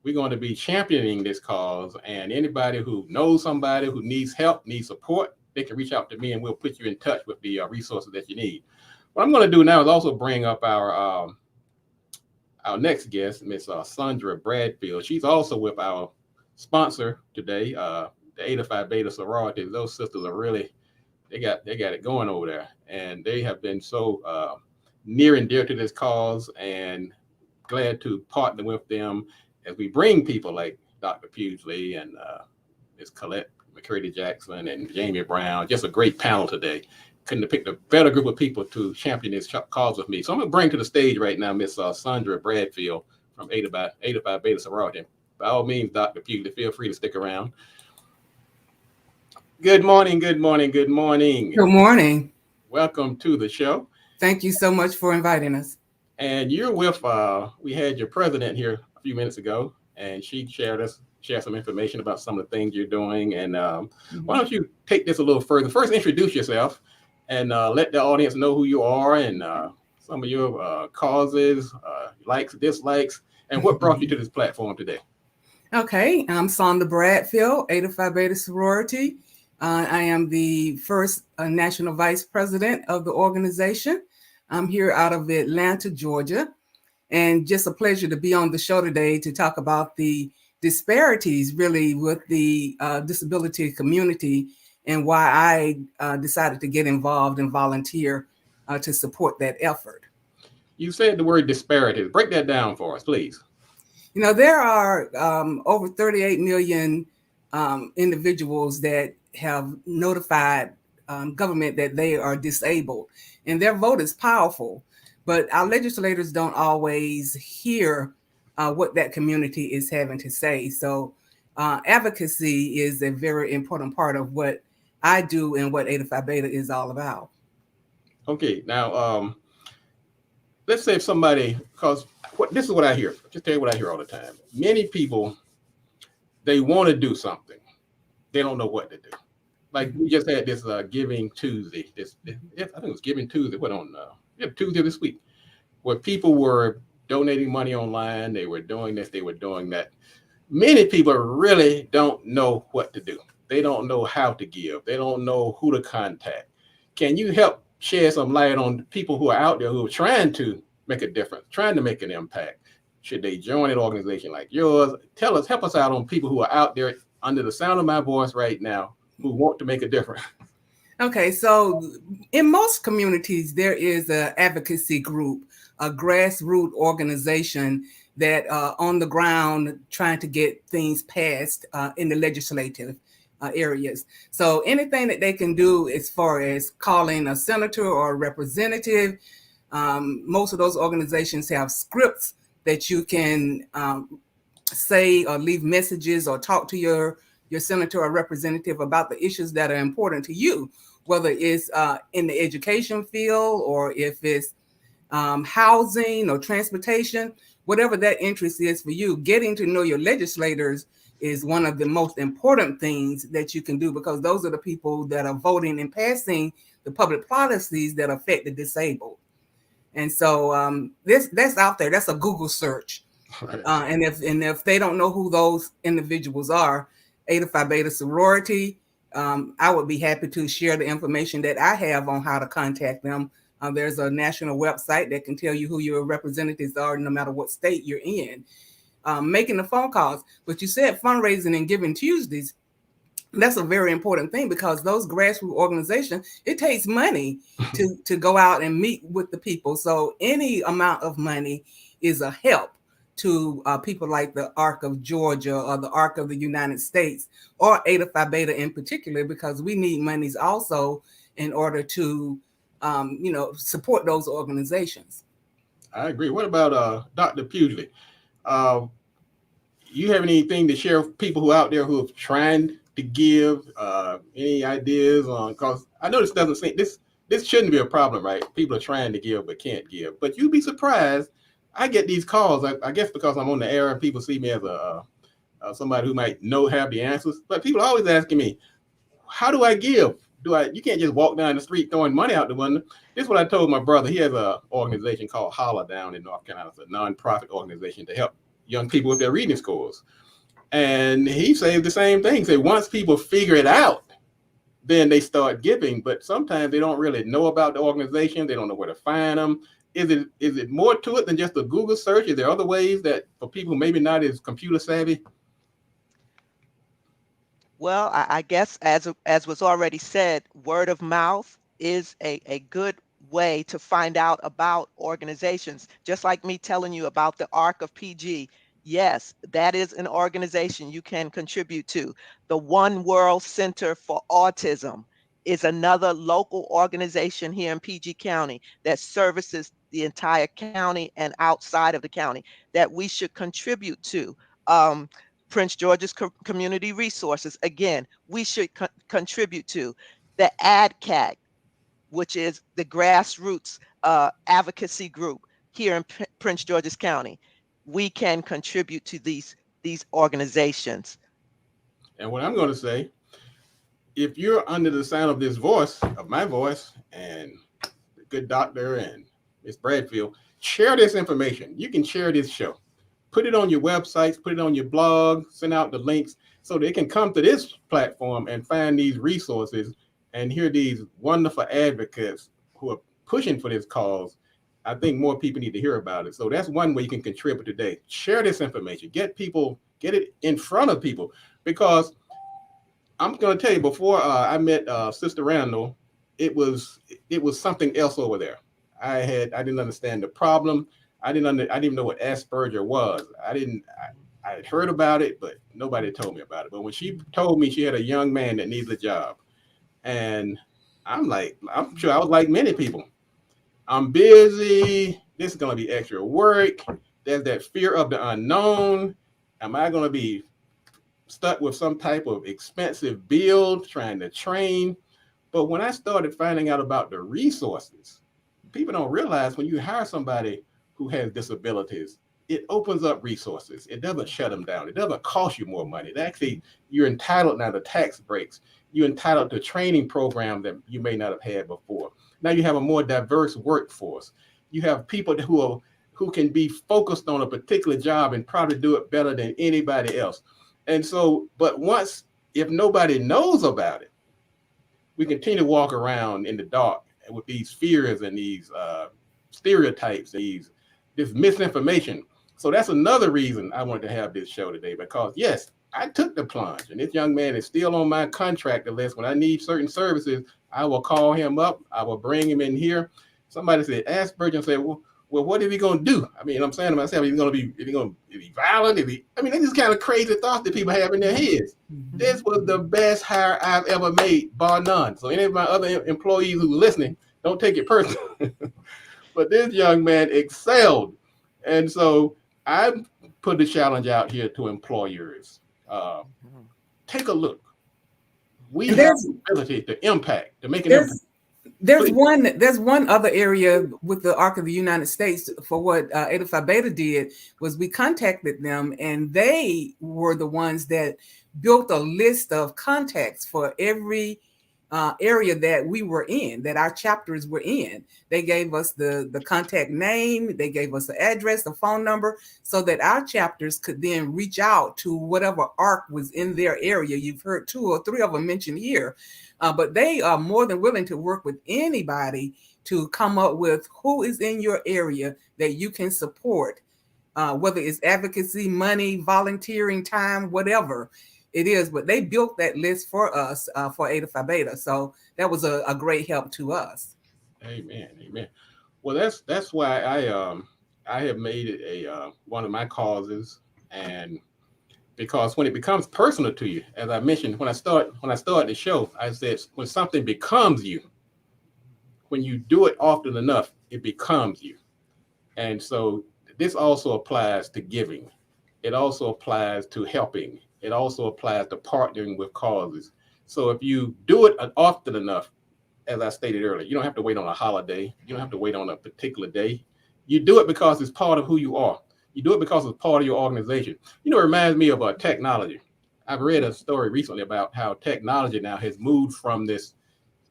we're going to be championing this cause. And anybody who knows somebody who needs help, needs support, they can reach out to me and we'll put you in touch with the resources that you need. What I'm going to do now is also bring up our next guest, Miss Sandra Bradfield. She's also with our sponsor today, the 85 Beta Sorority. Those sisters are really, they got it going over there, and they have been so near and dear to this cause, and glad to partner with them as we bring people like Dr. Pugsley and Miss Collette Mccurdy Jackson and Jamie Brown. Just a great panel today. Couldn't have picked a better group of people to champion this cause with me. So I'm going to bring to the stage right now Miss Sandra Bradfield from 85 Beta Sorority. By all means, Dr. Pughley, feel free to stick around. Good morning, good morning, good morning. Good morning. Welcome to the show. Thank you so much for inviting us. And you're with, we had your president here a few minutes ago, and she shared some information about some of the things you're doing. And why don't you take this a little further? First, introduce yourself and let the audience know who you are and some of your causes, likes, dislikes, and what brought you to this platform today. Okay, I'm Sandra Bradfield, 85 Beta Sorority. I am the first national vice president of the organization. I'm here out of Atlanta, Georgia, and just a pleasure to be on the show today to talk about the disparities really with the disability community and why I decided to get involved and volunteer to support that effort. You said the word disparities. Break that down for us, please. You know, there are over 38 million individuals that have notified government that they are disabled, and their vote is powerful, but our legislators don't always hear what that community is having to say. So advocacy is a very important part of what I do and what 85 Beta is all about. Okay, now let's say if somebody, because this is what I hear. Just tell you what I hear all the time. Many people, they want to do something, they don't know what to do. Like we just had this Giving Tuesday. I think it was Giving Tuesday. What on Tuesday this week, where people were donating money online. They were doing this. They were doing that. Many people really don't know what to do. They don't know how to give. They don't know who to contact. Can you help shed some light on people who are out there who are trying to make a difference, trying to make an impact? Should they join an organization like yours? Help us out on people who are out there under the sound of my voice right now who want to make a difference. Okay, so in most communities, there is an advocacy group, a grassroots organization that on the ground trying to get things passed in the legislative areas. So anything that they can do as far as calling a senator or a representative, most of those organizations have scripts that you can say or leave messages or talk to your senator or representative about the issues that are important to you, whether it's in the education field or if it's housing or transportation, whatever that interest is for you. Getting to know your legislators is one of the most important things that you can do, because those are the people that are voting and passing the public policies that affect the disabled. And so that's out there. That's a Google search. And if they don't know who those individuals are, Eta Phi Beta sorority, I would be happy to share the information that I have on how to contact them. There's a national website that can tell you who your representatives are, no matter what state you're in. Making the phone calls. But you said fundraising and Giving Tuesdays. That's a very important thing, because those grassroots organizations, it takes money to go out and meet with the people. So any amount of money is a help to people like the ARC of Georgia or the ARC of the United States, or Eta Phi Beta in particular, because we need monies also in order to, support those organizations. I agree. What about Dr. Pughley? You have anything to share with people who are out there who have tried to give? Any ideas on? Because I know this doesn't seem this shouldn't be a problem, right? People are trying to give but can't give. But you'd be surprised. I get these calls. I guess because I'm on the air and people see me as somebody who might have the answers. But people are always asking me, how do I give? You can't just walk down the street throwing money out the window. This is what I told my brother. He has an organization called Holla down in North Carolina. It's a nonprofit organization to help young people with their reading scores. And he says the same thing. Say once people figure it out, then they start giving. But sometimes they don't really know about the organization. They don't know where to find them. Is it more to it than just a Google search? Is there other ways that for people who maybe not as computer savvy? Well, I guess as was already said, word of mouth is a good way to find out about organizations. Just like me telling you about the ARC of PG. Yes, that is an organization you can contribute to. The One World Center for Autism is another local organization here in PG County that services the entire county and outside of the county that we should contribute to. Prince George's Community Resources, again, we should contribute to. The ADCAC, which is the grassroots advocacy group here in Prince George's County. We can contribute to these organizations. And what I'm going to say, if you're under the sound of this voice, of my voice, and the good doctor and Miss Bradfield, share this information. You can share this show. Put it on your websites, put it on your blog, send out the links so they can come to this platform and find these resources and hear these wonderful advocates who are pushing for this cause. I think more people need to hear about it. So that's one way you can contribute today. Share this information. Get it in front of people. Because I'm going to tell you, before I met Sister Randall, it was something else over there. I didn't understand the problem. I didn't even know what Asperger was. I had heard about it, but nobody told me about it. But when she told me she had a young man that needs a job, and I'm sure I was like many people. I'm busy. This is going to be extra work. There's that fear of the unknown. Am I going to be stuck with some type of expensive bill trying to train? But when I started finding out about the resources, people don't realize when you hire somebody who has disabilities, it opens up resources. It doesn't shut them down. It doesn't cost you more money. You're entitled now to tax breaks. You're entitled to training programs that you may not have had before. Now you have a more diverse workforce. You have people who can be focused on a particular job and probably do it better than anybody else. And so, but if nobody knows about it, we continue to walk around in the dark with these fears and these stereotypes, this misinformation. So that's another reason I wanted to have this show today, because yes, I took the plunge, and this young man is still on my contractor list. When I need certain services, I will call him up. I will bring him in here. Somebody said, ask Virgin, said, well, what is he going to do? I mean, I'm saying to myself, is he violent? I mean, these kind of crazy thoughts that people have in their heads. This was the best hire I've ever made, bar none. So any of my other employees who are listening, don't take it personal. But this young man excelled. And so I put the challenge out here to employers. Take a look. We have the ability to impact, to make an impact. There's one other area with the Arc of the United States for what Eta Phi Beta did was we contacted them, and they were the ones that built a list of contacts for every area that we were in, that our chapters were in. They gave us the contact name, they gave us the address, the phone number, so that our chapters could then reach out to whatever ARC was in their area. You've heard 2 or 3 of them mentioned here, but they are more than willing to work with anybody to come up with who is in your area that you can support, whether it's advocacy, money, volunteering time, whatever it is. But they built that list for us for Eta Phi Beta. So that was a great help to us. Amen. Amen. Well, that's why I have made it a one of my causes, and because when it becomes personal to you, as I mentioned when I started the show, I said when something becomes you, when you do it often enough, it becomes you. And so this also applies to giving. It also applies to helping. It also applies to partnering with causes. So if you do it often enough, as I stated earlier, you don't have to wait on a holiday. You don't have to wait on a particular day. You do it because it's part of who you are. You do it because it's part of your organization. You know, it reminds me of technology. I've read a story recently about how technology now has moved from this.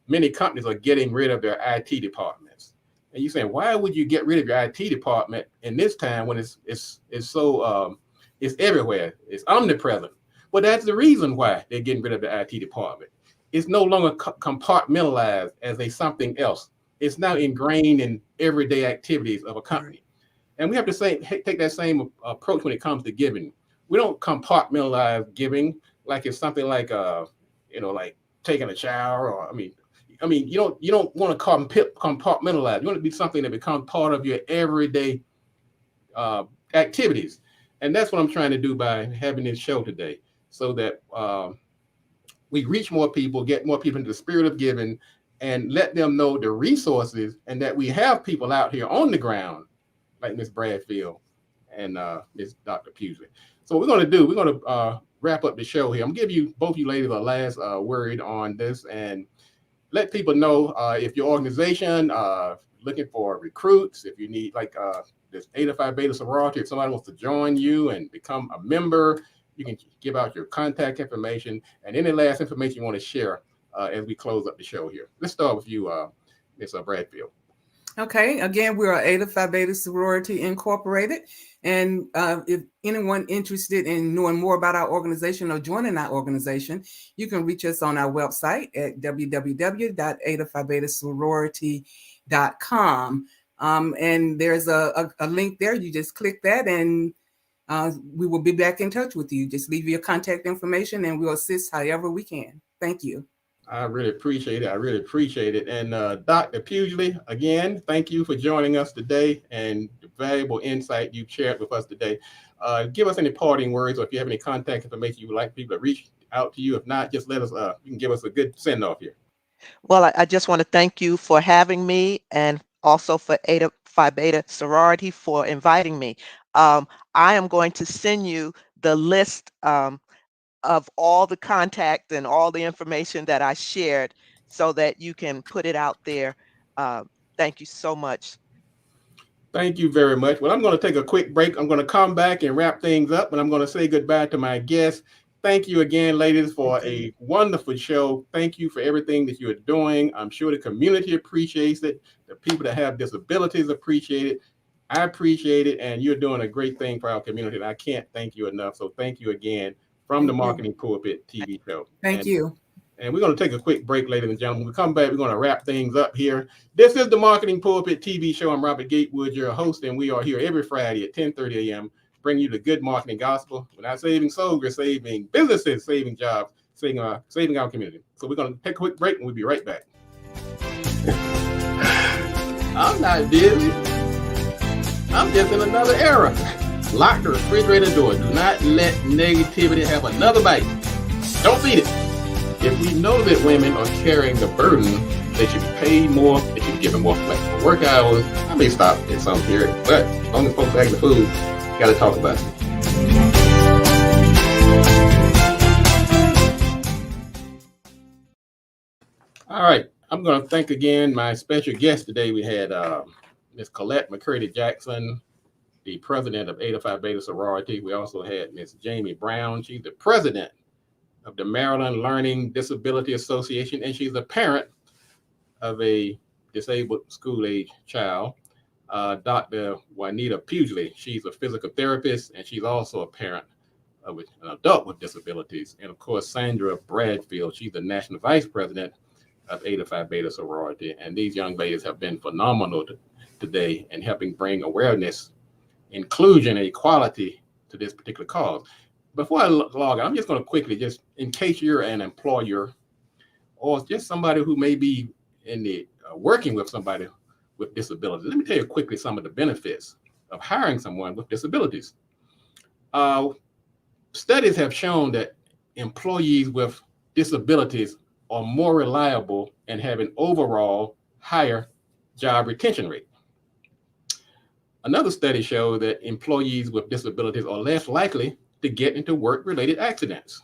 Many companies are getting rid of their IT departments. And you're saying, why would you get rid of your IT department in this time when it's so it's everywhere, it's omnipresent? Well, that's the reason why they're getting rid of the IT department. It's no longer compartmentalized as something else. It's now ingrained in everyday activities of a company. And we have to take that same approach when it comes to giving. We don't compartmentalize giving like it's something like like taking a shower, or I mean, you don't want to compartmentalize. You want it to be something that becomes part of your everyday activities. And that's what I'm trying to do by having this show today, so that we reach more people, get more people into the spirit of giving, and let them know the resources, and that we have people out here on the ground like Miss Bradfield and Miss Dr. Pusley. So what we're going to wrap up the show here. I'm going to give both you ladies a last word on this, and let people know if your organization looking for recruits, if you need this Eta Phi Beta sorority, if somebody wants to join you and become a member, you can give out your contact information and any last information you want to share as we close up the show here. Let's start with you, Ms. Bradfield. Okay, again, we are Eta Phi Beta Sorority Incorporated. And if anyone interested in knowing more about our organization or joining our organization, you can reach us on our website at www.etaphiBetaSorority.com. And there's a link there. You just click that, and we will be back in touch with you. Just leave your contact information, and we'll assist however we can. Thank you. I really appreciate it. And Dr. Pusley, again, thank you for joining us today and the valuable insight you shared with us today. Give us any parting words, or if you have any contact information you would like people to reach out to you. If not, just let us, you can give us a good send off here. Well, I just want to thank you for having me, and also for Eta Phi Beta Sorority for inviting me. I am going to send you the list of all the contact and all the information that I shared, so that you can put it out there. Thank you so much. Thank you very much. Well, I'm going to take a quick break. I'm going to come back and wrap things up, and I'm going to say goodbye to my guests. Thank you again, ladies, for a wonderful show. Thank you for everything that you're doing. I'm sure the community appreciates it. The people that have disabilities appreciate it. I appreciate it, and you're doing a great thing for our community, and I can't thank you enough. So thank you again from the Marketing Pulpit TV show. Thank you. And we're going to take a quick break, ladies and gentlemen. When we come back, we're going to wrap things up here. This is the Marketing Pulpit TV show. I'm Robert Gatewood, your host, and we are here every Friday at 10:30 a.m. bringing you the good marketing gospel. We're not saving souls, we're saving businesses, saving jobs, saving our community. So we're going to take a quick break, and we'll be right back. I'm not busy. I'm just in another era. Lock the refrigerator door. Do not let negativity have another bite. Don't feed it. If we know that women are carrying the burden, they should be paid more, they should be given more flexible work hours. I may stop in some period, but as long as folks bag the food, got to talk about it. All right, I'm going to thank again my special guest today. We had Ms. Collette Mccurdy Jackson, the president of Eta Phi Beta Sorority. We also had Ms. Jamie Brown. She's the president of the Maryland Learning Disability Association, and she's a parent of a disabled school-age child. Dr. Juanita Pughley, she's a physical therapist, and she's also a parent of an adult with disabilities. And of course, Sandra Bradfield, she's the national vice president of Eta Phi Beta Sorority. And these young ladies have been phenomenal today in helping bring awareness, inclusion, and equality to this particular cause. Before I log on, I'm just going to quickly, just in case you're an employer or just somebody who may be in the working with somebody with disabilities, let me tell you quickly some of the benefits of hiring someone with disabilities. Studies have shown that employees with disabilities are more reliable and have an overall higher job retention rate. Another study showed that employees with disabilities are less likely to get into work-related accidents.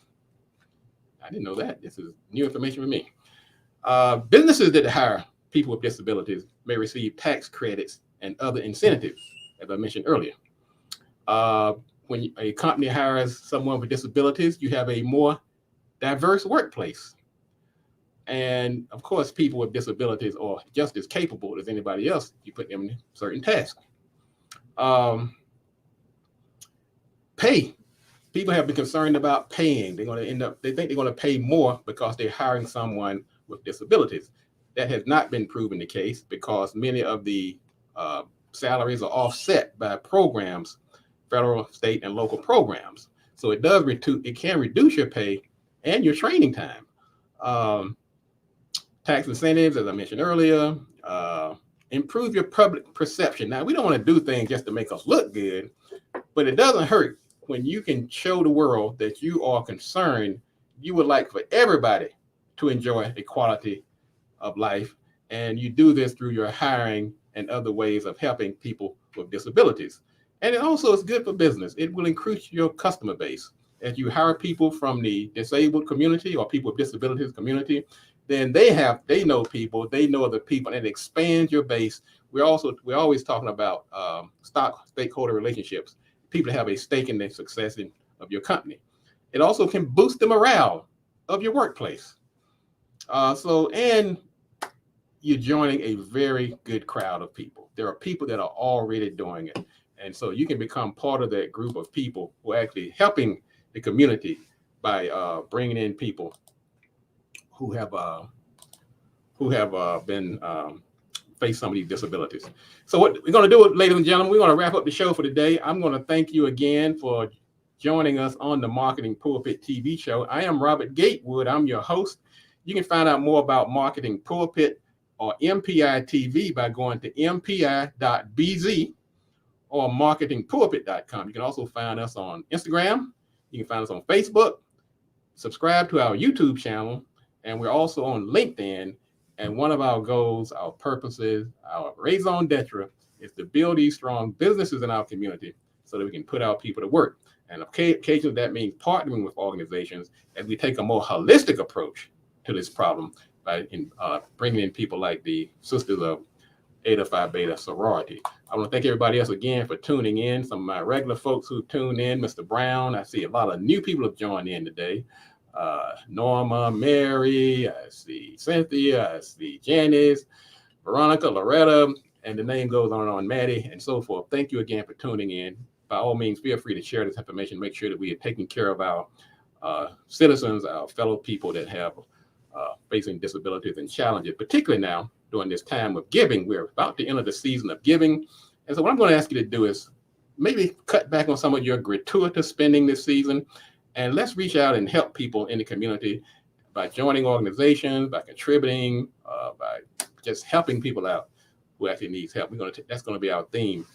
I didn't know that. This is new information for me. Businesses that hire people with disabilities may receive tax credits and other incentives, as I mentioned earlier. When a company hires someone with disabilities, you have a more diverse workplace. And of course, people with disabilities are just as capable as anybody else. You put them in certain tasks. Pay. People have been concerned about paying. They think they're going to pay more because they're hiring someone with disabilities. That has not been proven the case because many of the salaries are offset by programs, federal, state, and local programs. So it can reduce your pay and your training time. Tax incentives, as I mentioned earlier, improve your public perception. Now, we don't want to do things just to make us look good, but it doesn't hurt when you can show the world that you are concerned, you would like for everybody to enjoy a quality of life. And you do this through your hiring and other ways of helping people with disabilities. And it also is good for business. It will increase your customer base. As you hire people from the disabled community or people with disabilities community, then they know people, they know other people, and it expands your base. We're always talking about stakeholder relationships. People have a stake in the success of your company. It also can boost the morale of your workplace. And you're joining a very good crowd of people. There are people that are already doing it. And so you can become part of that group of people who are actually helping the community by bringing in people who have been face some of these disabilities. So what we're going to do, ladies and gentlemen, we're going to wrap up the show for today. I'm going to thank you again for joining us on the Marketing Pulpit TV show. I am Robert Gatewood. I'm your host. You can find out more about Marketing Pulpit or MPI TV by going to mpi.bz or marketingpulpit.com. You can also find us on Instagram. You can find us on Facebook. Subscribe to our YouTube channel. And we're also on LinkedIn. And one of our goals, our purposes, our raison d'etre is to build these strong businesses in our community so that we can put our people to work. And occasionally that means partnering with organizations as we take a more holistic approach to this problem by bringing in people like the Sisters of Eta Phi Beta Sorority. I want to thank everybody else again for tuning in. Some of my regular folks who tuned in, Mr. Brown. I see a lot of new people have joined in today. Norma, Mary, I see Cynthia, I see Janice, Veronica, Loretta, and the name goes on, Maddie, and so forth. Thank you again for tuning in. By all means, feel free to share this information. Make sure that we are taking care of our citizens, our fellow people that have facing disabilities and challenges, particularly now during this time of giving. We're about to enter the season of giving. And so what I'm going to ask you to do is maybe cut back on some of your gratuitous spending this season, and let's reach out and help people in the community by joining organizations, by contributing, by just helping people out who actually needs help. That's going to be our theme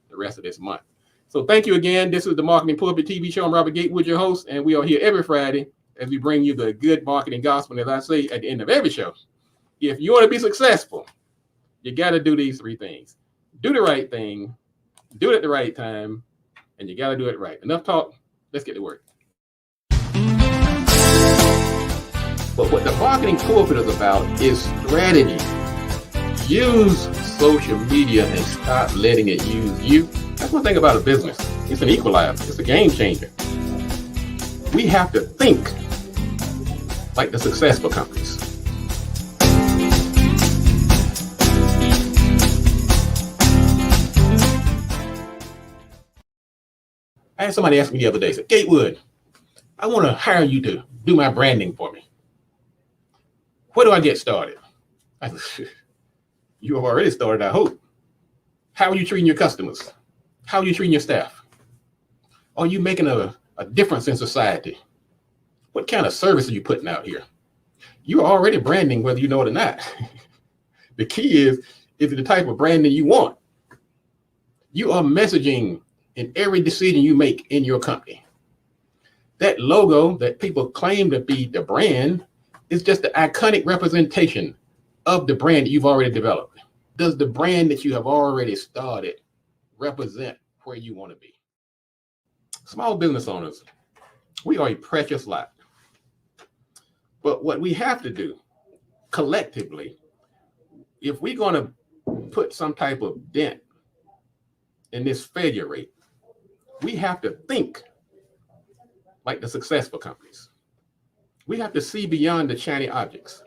the rest of this month. So thank you again. This is the Marketing Pulpit TV show. I'm Robert Gatewood, your host, and we are here every Friday as we bring you the good marketing gospel. And as I say at the end of every show, if you want to be successful, you got to do these three things. Do the right thing, do it at the right time, and you got to do it right. Enough talk. Let's get to work. But what the marketing pulpit is about is strategy. Use social media and stop letting it use you. That's one thing about a business. It's an equalizer. It's a game changer. We have to think like the successful companies. I had somebody ask me the other day, said, Gatewood, I want to hire you to do my branding for me. Where do I get started? I said, you have already started, I hope. How are you treating your customers? How are you treating your staff? Are you making a difference in society? What kind of service are you putting out here? You're already branding whether you know it or not. The key is it the type of branding you want? You are messaging in every decision you make in your company. That logo that people claim to be the brand is just the iconic representation of the brand that you've already developed. Does the brand that you have already started represent where you want to be? Small business owners, we are a precious lot. But what we have to do collectively, if we're going to put some type of dent in this failure rate, we have to think like the successful companies. We have to see beyond the shiny objects.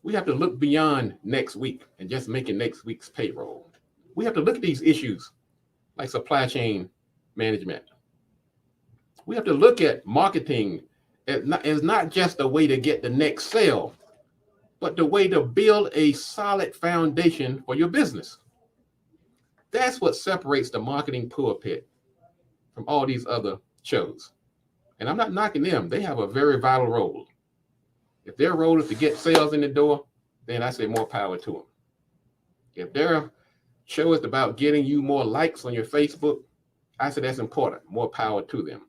We have to look beyond next week and just making next week's payroll. We have to look at these issues like supply chain management. We have to look at marketing as not just a way to get the next sale, but the way to build a solid foundation for your business. That's what separates the marketing pulpit from all these other shows. And I'm not knocking them. They have a very vital role. If their role is to get sales in the door, then I say more power to them. If their show is about getting you more likes on your Facebook, I say that's important, more power to them.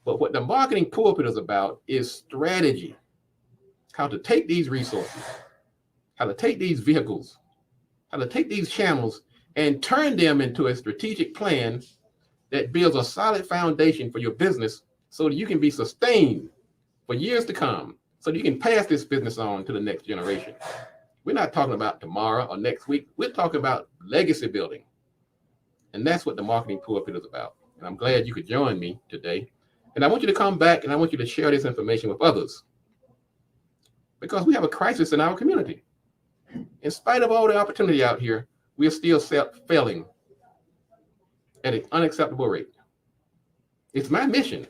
But what the marketing pulpit is about is strategy. How to take these resources, how to take these vehicles, how to take these channels and turn them into a strategic plan that builds a solid foundation for your business so that you can be sustained for years to come, so that you can pass this business on to the next generation. We're not talking about tomorrow or next week. We're talking about legacy building. And that's what the marketing pulpit is about. And I'm glad you could join me today. And I want you to come back and I want you to share this information with others, because we have a crisis in our community. In spite of all the opportunity out here, we are still failing at an unacceptable rate. It's my mission,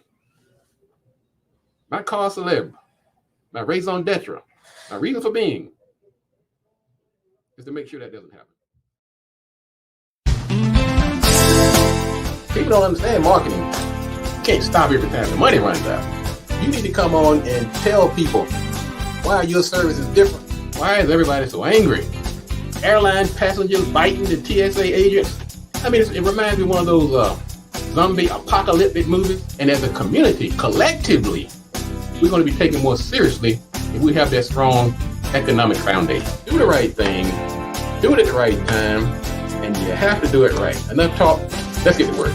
my cause célèbre, my raison d'etre, my reason for being, is to make sure that doesn't happen. People don't understand marketing. You can't stop every time the money runs out. You need to come on and tell people why your service is different. Why is everybody so angry? Airline passengers biting the TSA agents. I mean, it reminds me of one of those zombie apocalyptic movies. And as a community, collectively, we're going to be taken more seriously if we have that strong economic foundation. Do the right thing, do it at the right time, and you have to do it right. Enough talk, let's get to work.